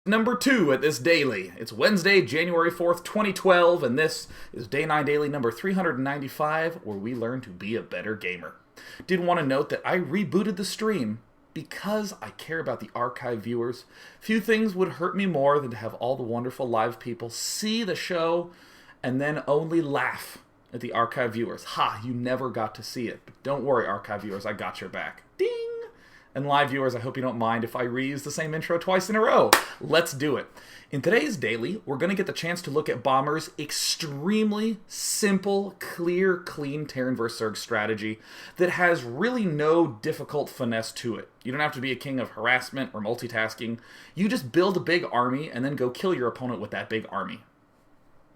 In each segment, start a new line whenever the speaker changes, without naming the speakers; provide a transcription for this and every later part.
Number 2 at this daily. It's Wednesday, January 4th, 2012, and this is Day 9 Daily number 395, where we learn to be a better gamer. Did want to note that I rebooted the stream because I care about the archive viewers. Few things would hurt me more than to have all the wonderful live people see the show and then only laugh at the archive viewers. Ha, you never got to see it. But don't worry, archive viewers, I got your back. Ding! And live viewers, I hope you don't mind if I reuse the same intro twice in a row. Let's do it. In today's daily, we're going to get the chance to look at Bomber's extremely simple, clear, clean Terran vs. Zerg strategy that has really no difficult finesse to it. You don't have to be a king of harassment or multitasking. You just build a big army and then go kill your opponent with that big army.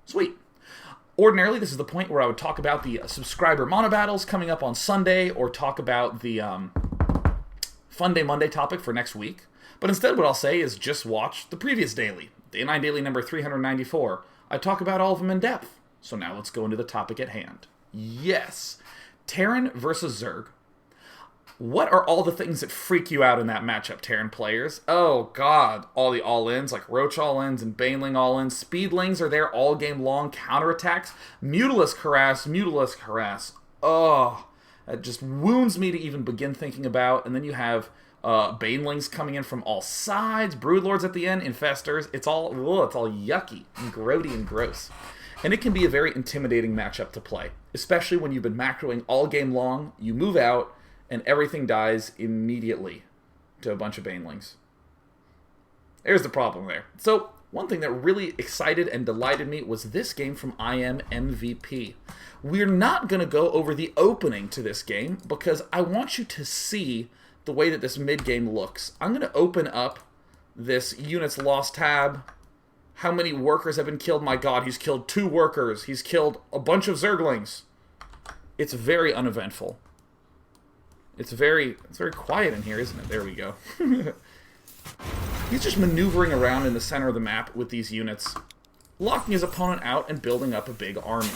Sweet. Ordinarily, this is the point where I would talk about the subscriber mono battles coming up on Sunday, or talk about the Fun Day Monday topic for next week. But instead what I'll say is just watch the previous daily, Day 9 Daily number 394. I talk about all of them in depth. So now let's go into the topic at hand. Yes, Terran versus Zerg. What are all the things that freak you out in that matchup, Terran players? Oh god, all the all-ins, like Roach all-ins and Baneling all-ins. Speedlings are there all game long, counterattacks. Mutalisk harass. Oh, that just wounds me to even begin thinking about. And then you have Banelings coming in from all sides, broodlords at the end, infestors. It's all yucky and grody and gross. And it can be a very intimidating matchup to play, especially when you've been macroing all game long, you move out, and everything dies immediately to a bunch of Banelings. There's the problem there. So, one thing that really excited and delighted me was this game from MVP. We're not going to go over the opening to this game because I want you to see the way that this mid-game looks. I'm going to open up this units lost tab. How many workers have been killed? My god, he's killed 2 workers. He's killed a bunch of Zerglings. It's very uneventful. It's very quiet in here, isn't it? There we go. He's just maneuvering around in the center of the map with these units, locking his opponent out and building up a big army.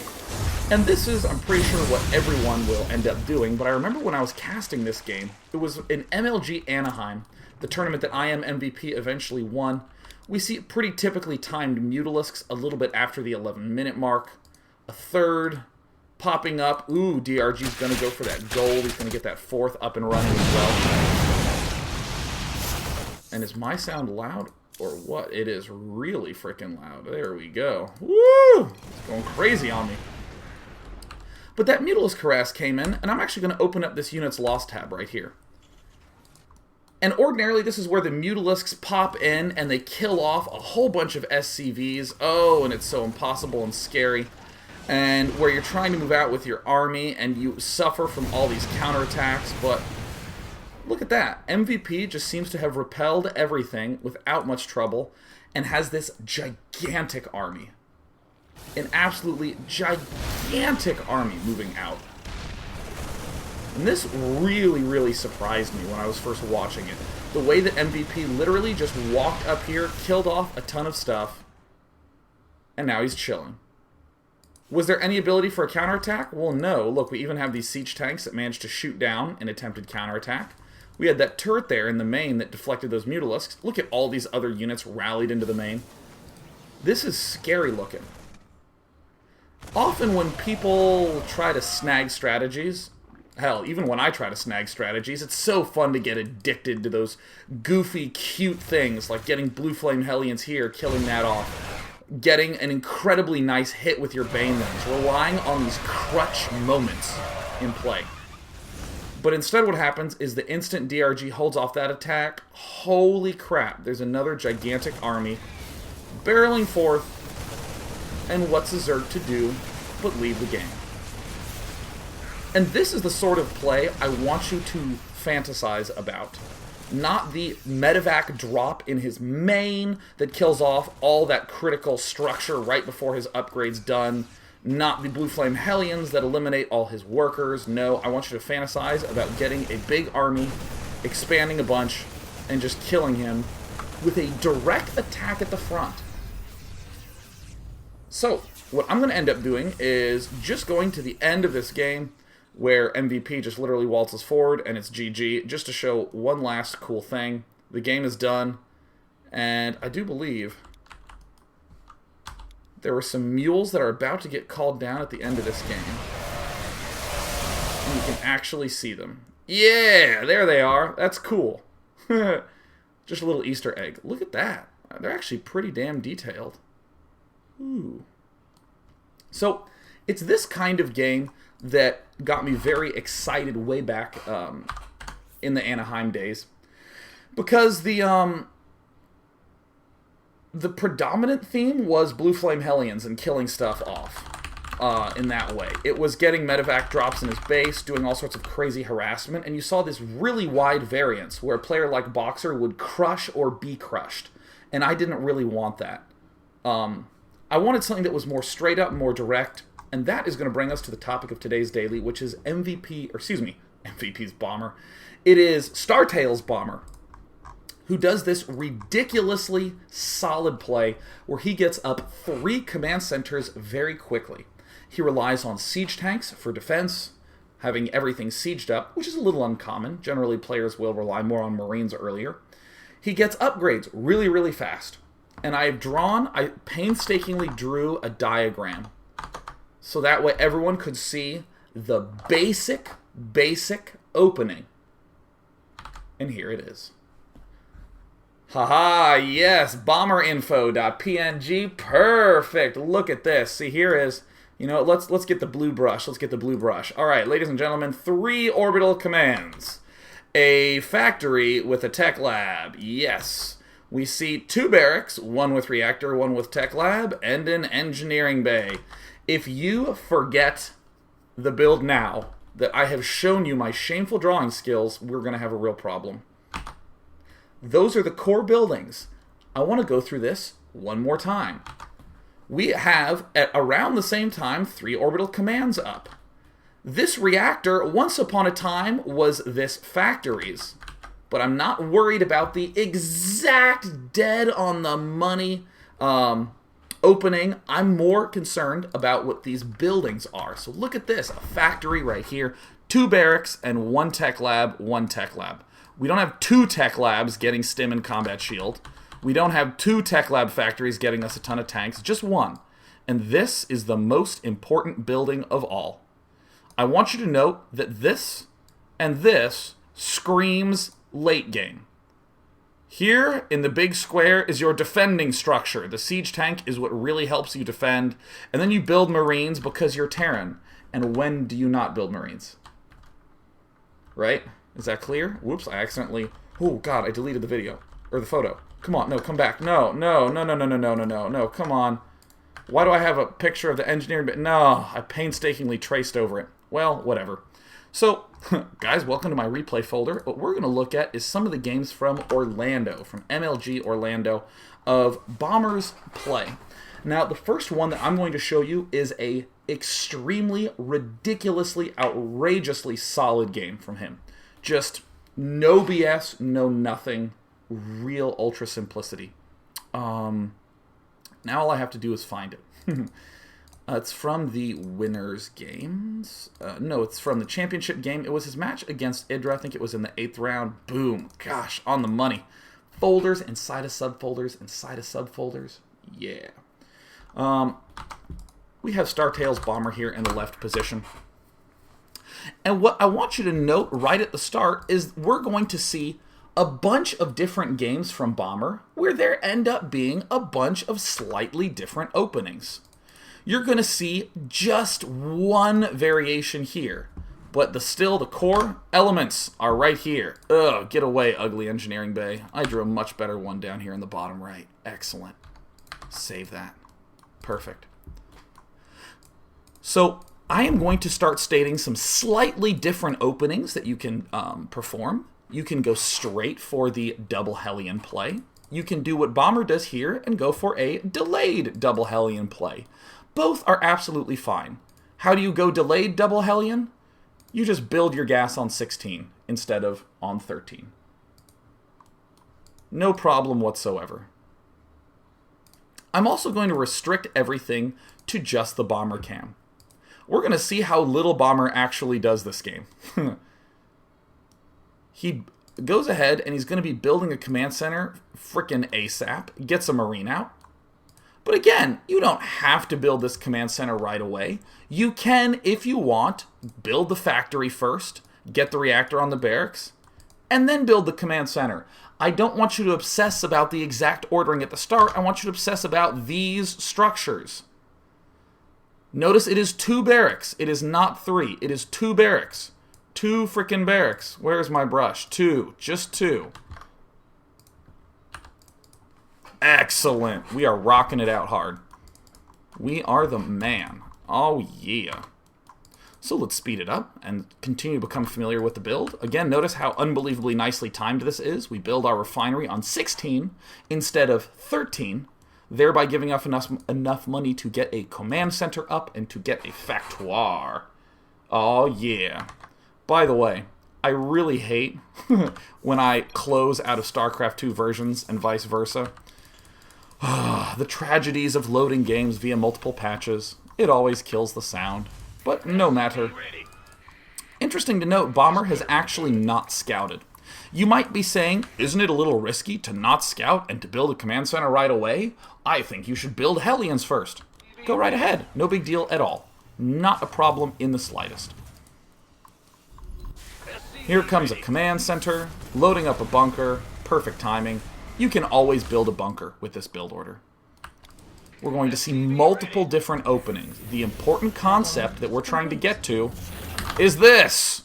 And this is, I'm pretty sure, what everyone will end up doing, but I remember when I was casting this game, it was in MLG Anaheim, the tournament that MVP eventually won. We see pretty typically timed mutalisks a little bit after the 11-minute mark. A third popping up. Ooh, DRG's going to go for that gold. He's going to get that 4th up and running as well. And is my sound loud or what? It is really freaking loud. There we go. Woo! It's going crazy on me. But that mutalisk harass came in, and I'm actually going to open up this unit's lost tab right here. And ordinarily, this is where the mutalisks pop in and they kill off a whole bunch of SCVs. Oh, and it's so impossible and scary. And where you're trying to move out with your army and you suffer from all these counterattacks, but look at that. MVP just seems to have repelled everything without much trouble and has this gigantic army. An absolutely gigantic army moving out. And this really, really surprised me when I was first watching it. The way that MVP literally just walked up here, killed off a ton of stuff, and now he's chilling. Was there any ability for a counterattack? Well, no. Look, we even have these siege tanks that managed to shoot down an attempted counterattack. We had that turret there in the main that deflected those mutalisks. Look at all these other units rallied into the main. This is scary looking. Often when people try to snag strategies, hell, even when I try to snag strategies, it's so fun to get addicted to those goofy, cute things, like getting Blue Flame Hellions here, killing that off. Getting an incredibly nice hit with your Banelings, relying on these crutch moments in play. But instead what happens is the instant DRG holds off that attack, holy crap, there's another gigantic army barreling forth, and what's a Zerg to do but leave the game? And this is the sort of play I want you to fantasize about. Not the medivac drop in his main that kills off all that critical structure right before his upgrade's done. Not the Blue Flame Hellions that eliminate all his workers. No, I want you to fantasize about getting a big army, expanding a bunch, and just killing him with a direct attack at the front. So, what I'm going to end up doing is just going to the end of this game, where MVP just literally waltzes forward and it's GG, just to show one last cool thing. The game is done, And I do believe there were some mules that are about to get called down at the end of this game. And you can actually see them. Yeah, there they are. That's cool. Just a little Easter egg. Look at that. They're actually pretty damn detailed. Ooh. So, it's this kind of game that got me very excited way back in the Anaheim days. Because the predominant theme was Blue Flame Hellions and killing stuff off in that way. It was getting medivac drops in his base, doing all sorts of crazy harassment, and you saw this really wide variance where a player like Boxer would crush or be crushed. And I didn't really want that. I wanted something that was more straight up, more direct, and that is going to bring us to the topic of today's daily, which is MVP's Bomber. It is Startail's Bomber, who does this ridiculously solid play where he gets up 3 command centers very quickly. He relies on siege tanks for defense, having everything sieged up, which is a little uncommon. Generally, players will rely more on Marines earlier. He gets upgrades really, really fast. And I painstakingly drew a diagram so that way everyone could see the basic opening. And here it is. Haha, yes, bomberinfo.png, perfect. Look at this. See, here is, you know, let's get the blue brush. Let's get the blue brush. All right, ladies and gentlemen, 3 orbital commands. A factory with a tech lab, yes. We see 2 barracks, 1 with reactor, 1 with tech lab, and an engineering bay. If you forget the build now that I have shown you my shameful drawing skills, we're going to have a real problem. Those are the core buildings. I want to go through this one more time. We have, at around the same time, 3 orbital commands up. This reactor, once upon a time, was this factory's. But I'm not worried about the exact dead-on-the-money opening. I'm more concerned about what these buildings are. So look at this, a factory right here, 2 barracks, and 1 tech lab, 1 tech lab. We don't have 2 tech labs getting stim and combat shield. We don't have 2 tech lab factories getting us a ton of tanks, just 1. And this is the most important building of all. I want you to note that this and this screams late game. Here in the big square is your defending structure. The siege tank is what really helps you defend. And then you build Marines because you're Terran. And when do you not build Marines? Right? Is that clear? Whoops, I accidentally... Oh, God, I deleted the video. Or the photo. Come on, no, come back. No, come on. Why do I have a picture of the engineering bit? No, I painstakingly traced over it. Well, whatever. So, guys, welcome to my replay folder. What we're going to look at is some of the games from Orlando, from MLG Orlando, of Bomber's play. Now, the first one that I'm going to show you is a extremely, ridiculously, outrageously solid game from him. Just no BS, no nothing, real ultra simplicity. Now all I have to do is find it. It's from the Winners Games. No, it's from the Championship game. It was his match against Idra. I think it was in the 8th round. Boom. Gosh, on the money. Folders inside of subfolders inside of subfolders. Yeah. We have Startail's Bomber here in the left position. And what I want you to note right at the start is we're going to see a bunch of different games from Bomber where there end up being a bunch of slightly different openings. You're going to see just one variation here, but the core elements are right here. Ugh, get away, ugly engineering bay. I drew a much better one down here in the bottom right. Excellent. Save that. Perfect. So I am going to start stating some slightly different openings that you can perform. You can go straight for the double Hellion play. You can do what Bomber does here and go for a delayed double Hellion play. Both are absolutely fine. How do you go delayed double Hellion? You just build your gas on 16 instead of on 13. No problem whatsoever. I'm also going to restrict everything to just the Bomber cam. We're going to see how little Bomber actually does this game. He goes ahead and he's going to be building a command center frickin' ASAP. Gets a marine out. But again, you don't have to build this command center right away. You can, if you want, build the factory first, get the reactor on the barracks, and then build the command center. I don't want you to obsess about the exact ordering at the start. I want you to obsess about these structures. Notice it is 2 barracks. It is not 3. It is 2 barracks. 2 frickin' barracks. Where's my brush? 2. Just 2. Excellent. We are rocking it out hard. We are the man. Oh, yeah. So let's speed it up and continue to become familiar with the build. Again, notice how unbelievably nicely timed this is. We build our refinery on 16 instead of 13, thereby giving us enough money to get a command center up and to get a factoire. Oh, yeah. By the way, I really hate when I close out of StarCraft 2 versions and vice versa. The tragedies of loading games via multiple patches. It always kills the sound. But no matter. Interesting to note, Bomber has actually not scouted. You might be saying, isn't it a little risky to not scout and to build a command center right away? I think you should build Hellions first. Go right ahead. No big deal at all. Not a problem in the slightest. Here comes a command center, loading up a bunker, perfect timing. You can always build a bunker with this build order. We're going to see multiple different openings. The important concept that we're trying to get to is this.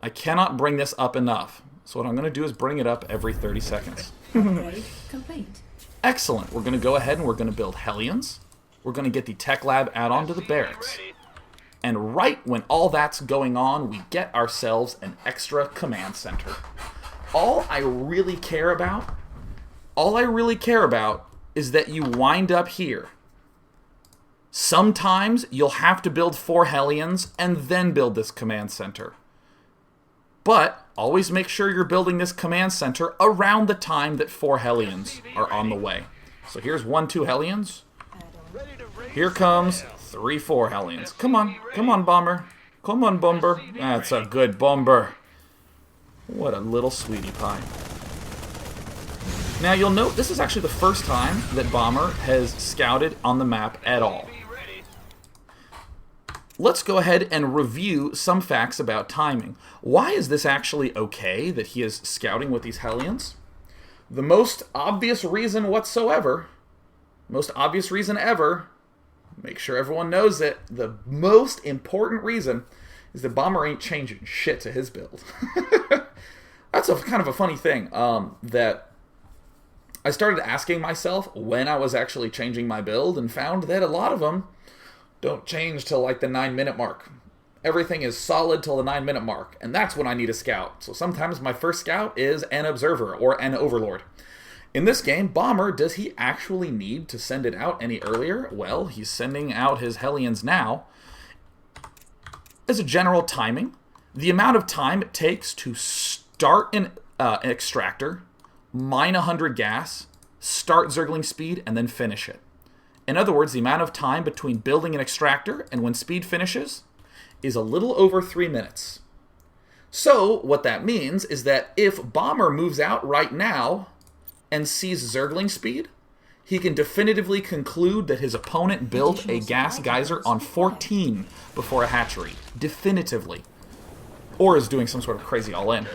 I cannot bring this up enough. So what I'm going to do is bring it up every 30 seconds.
Upgrade complete.
Excellent. We're going to go ahead and we're going to build Hellions. We're going to get the tech lab add-on to the barracks. And right when all that's going on, we get ourselves an extra command center. All I really care about is that you wind up here. Sometimes you'll have to build 4 Hellions and then build this command center. But always make sure you're building this command center around the time that 4 Hellions are on the way. So here's 1, 2 Hellions. Here comes 3, 4 Hellions. Come on, Bomber. Come on, Bomber. That's a good Bomber. What a little sweetie pie. Now you'll note this is actually the first time that Bomber has scouted on the map at all. Let's go ahead and review some facts about timing. Why is this actually okay that he is scouting with these Hellions? The most obvious reason whatsoever, most obvious reason ever, make sure everyone knows it, the most important reason is that Bomber ain't changing shit to his build. That's a kind of a funny thing that I started asking myself when I was actually changing my build and found that a lot of them don't change till like the 9-minute mark. Everything is solid till the 9-minute mark, and that's when I need a scout. So sometimes my first scout is an observer or an overlord. In this game, Bomber, does he actually need to send it out any earlier? Well, he's sending out his Hellions now. As a general timing, the amount of time it takes to start an extractor, mine 100 gas, start Zergling speed, and then finish it. In other words, the amount of time between building an extractor and when speed finishes is a little over 3 minutes. So, what that means is that if Bomber moves out right now and sees Zergling speed, he can definitively conclude that his opponent built a gas geyser on 14 before a hatchery. Definitively. Or is doing some sort of crazy all-in.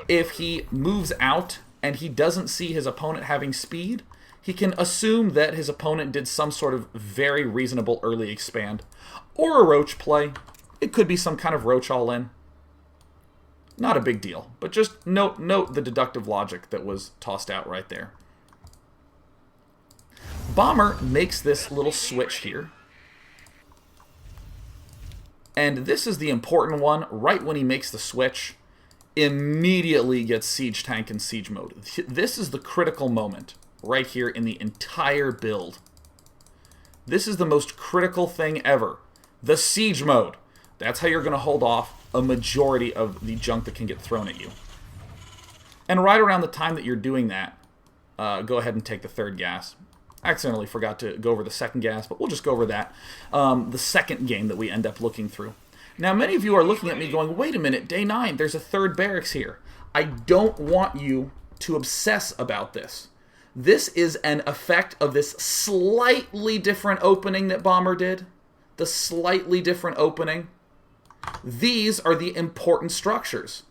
If he moves out and he doesn't see his opponent having speed, he can assume that his opponent did some sort of very reasonable early expand. Or a roach play. It could be some kind of roach all-in. Not a big deal, but just note the deductive logic that was tossed out right there. Bomber makes this little switch here. And this is the important one. Right when he makes the switch, immediately gets siege tank in siege mode. This is the critical moment right here in the entire build. This is the most critical thing ever. The siege mode. That's how you're going to hold off a majority of the junk that can get thrown at you. And right around the time that you're doing that, go ahead and take the 3rd gas. I accidentally forgot to go over the 2nd gas, but we'll just go over that. The second game that we end up looking through. Now, many of you are looking at me going, wait a minute, day 9, there's a third barracks here. I don't want you to obsess about this. This is an effect of this slightly different opening that Bomber did. The slightly different opening. These are the important structures.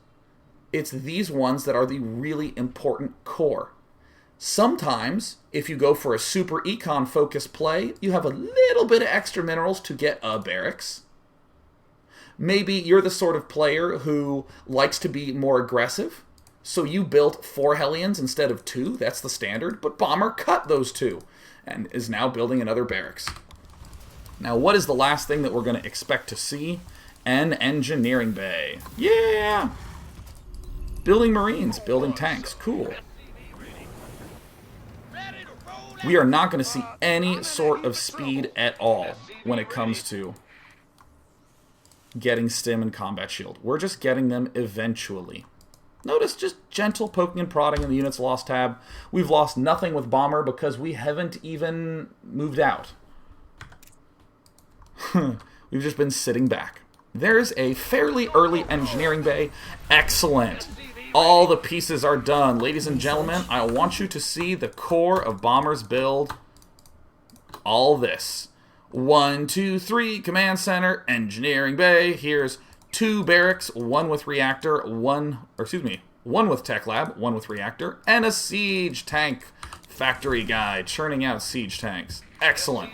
It's these ones that are the really important core. Sometimes, if you go for a super econ focused play, you have a little bit of extra minerals to get a barracks. Maybe you're the sort of player who likes to be more aggressive, so you built 4 Hellions instead of 2, that's the standard, but Bomber cut those 2, and is now building another barracks. Now, what is the last thing that we're going to expect to see? An engineering bay. Yeah! Building Marines, building tanks, cool. We are not going to see any sort of speed at all when it comes to getting stim and combat shield. We're just getting them eventually. Notice just gentle poking and prodding in the units lost tab. We've lost nothing with Bomber because we haven't even moved out. We've just been sitting back. There's a fairly early engineering bay. Excellent. All the pieces are done. Ladies and gentlemen, I want you to see the core of Bomber's build. All this. 1, 2, 3, command center, engineering bay. Here's 2 barracks, 1 with reactor, 1 with tech lab, 1 with reactor, and a siege tank factory guy churning out siege tanks. Excellent.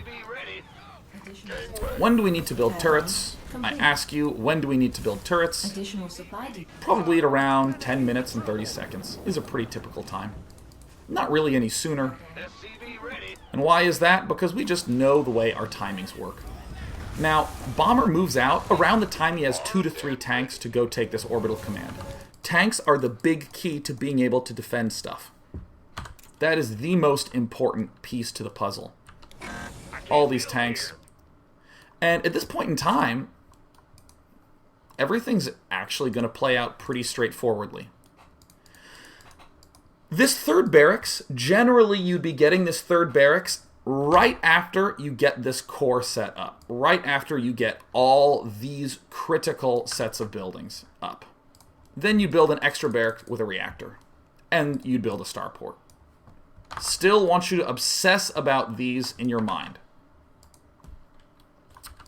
When do we need to build turrets? I ask you, when do we need to build turrets? Probably at around 10 minutes and 30 seconds is a pretty typical time. Not really any sooner. And why is that? Because we just know the way our timings work. Now, Bomber moves out around the time he has 2 to 3 tanks to go take this orbital command. Tanks are the big key to being able to defend stuff. That is the most important piece to the puzzle. All these tanks. And at this point in time, everything's actually going to play out pretty straightforwardly. This third barracks, generally you'd be getting this third barracks right after you get this core set up. Right after you get all these critical sets of buildings up. Then you build an extra barrack with a reactor. And you'd build a starport. Still want you to obsess about these in your mind.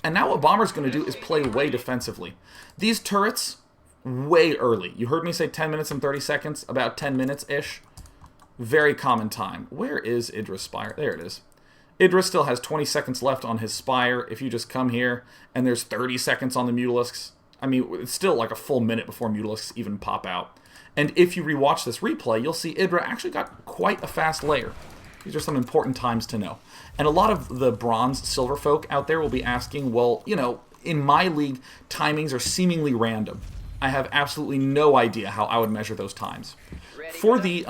And now what Bomber's going to do is play way defensively. These turrets, way early. You heard me say 10 minutes and 30 seconds, about 10 minutes-ish. Very common time. Where is Idra's Spire? There it is. Idra still has 20 seconds left on his Spire. If you just come here, and there's 30 seconds on the mutalisks. I mean, it's still like a full minute before mutalisks even pop out. And if you rewatch this replay, you'll see Idra actually got quite a fast layer. These are some important times to know. And a lot of the bronze silver folk out there will be asking, well, you know, in my league, timings are seemingly random. I have absolutely no idea how I would measure those times. For the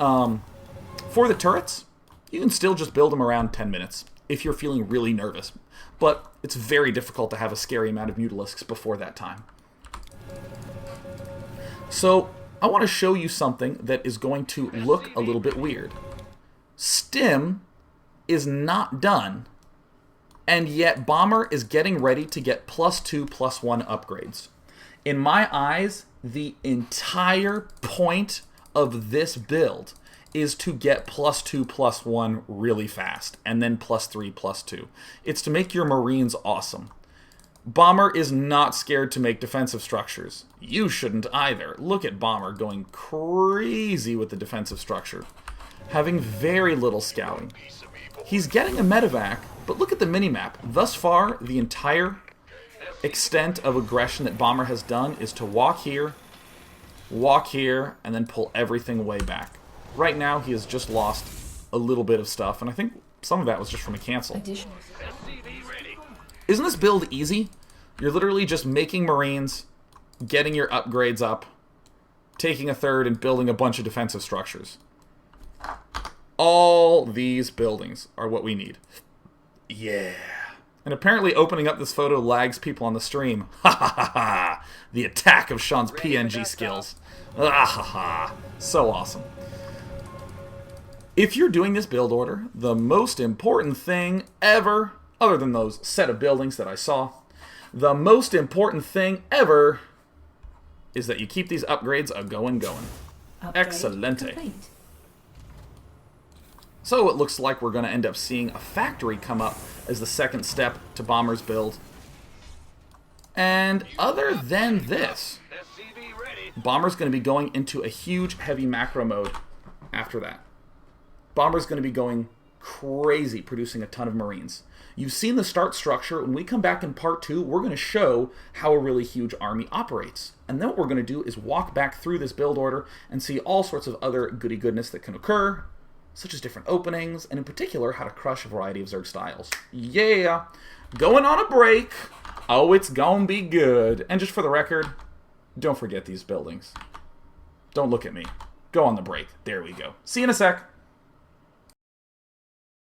turrets, you can still just build them around 10 minutes if you're feeling really nervous. But it's very difficult to have a scary amount of mutalisks before that time. So I want to show you something that is going to look a little bit weird. Stim is not done, and yet Bomber is getting ready to get +2, +1 upgrades. In my eyes, the entire point of this build is to get +2, +1 really fast, and then +3, +2. It's to make your Marines awesome. Bomber is not scared to make defensive structures. You shouldn't either. Look at Bomber going crazy with the defensive structure. Having very little scouting. He's getting a medivac, but look at the minimap. Thus far, the entire extent of aggression that Bomber has done is to walk here, and then pull everything way back. Right now, he has just lost a little bit of stuff, and I think some of that was just from a cancel. Isn't this build easy? You're literally just making Marines, getting your upgrades up, taking a third, and building a bunch of defensive structures. All these buildings are what we need. Yeah. And apparently opening up this photo lags people on the stream. Ha ha ha ha. The attack of Sean's PNG skills. Ah ha ha. So awesome. If you're doing this build order, the most important thing ever, other than those set of buildings that I saw, The most important thing ever is that you keep these upgrades going.
Upgrade
Excelente.
complete.
So it looks like we're going to end up seeing a factory come up as the second step to Bomber's build. And other than this, Bomber's going to be going into a huge heavy macro mode after that. Bomber's going to be going crazy, producing a ton of Marines. You've seen the start structure. When we come back in part 2, we're going to show how a really huge army operates. And then what we're going to do is walk back through this build order and see all sorts of other goody goodness that can occur, such as different openings, and in particular, how to crush a variety of Zerg styles. Yeah! Going on a break. Oh, it's gonna be good. And just for the record, don't forget these buildings. Don't look at me. Go on the break. There we go. See you in a sec.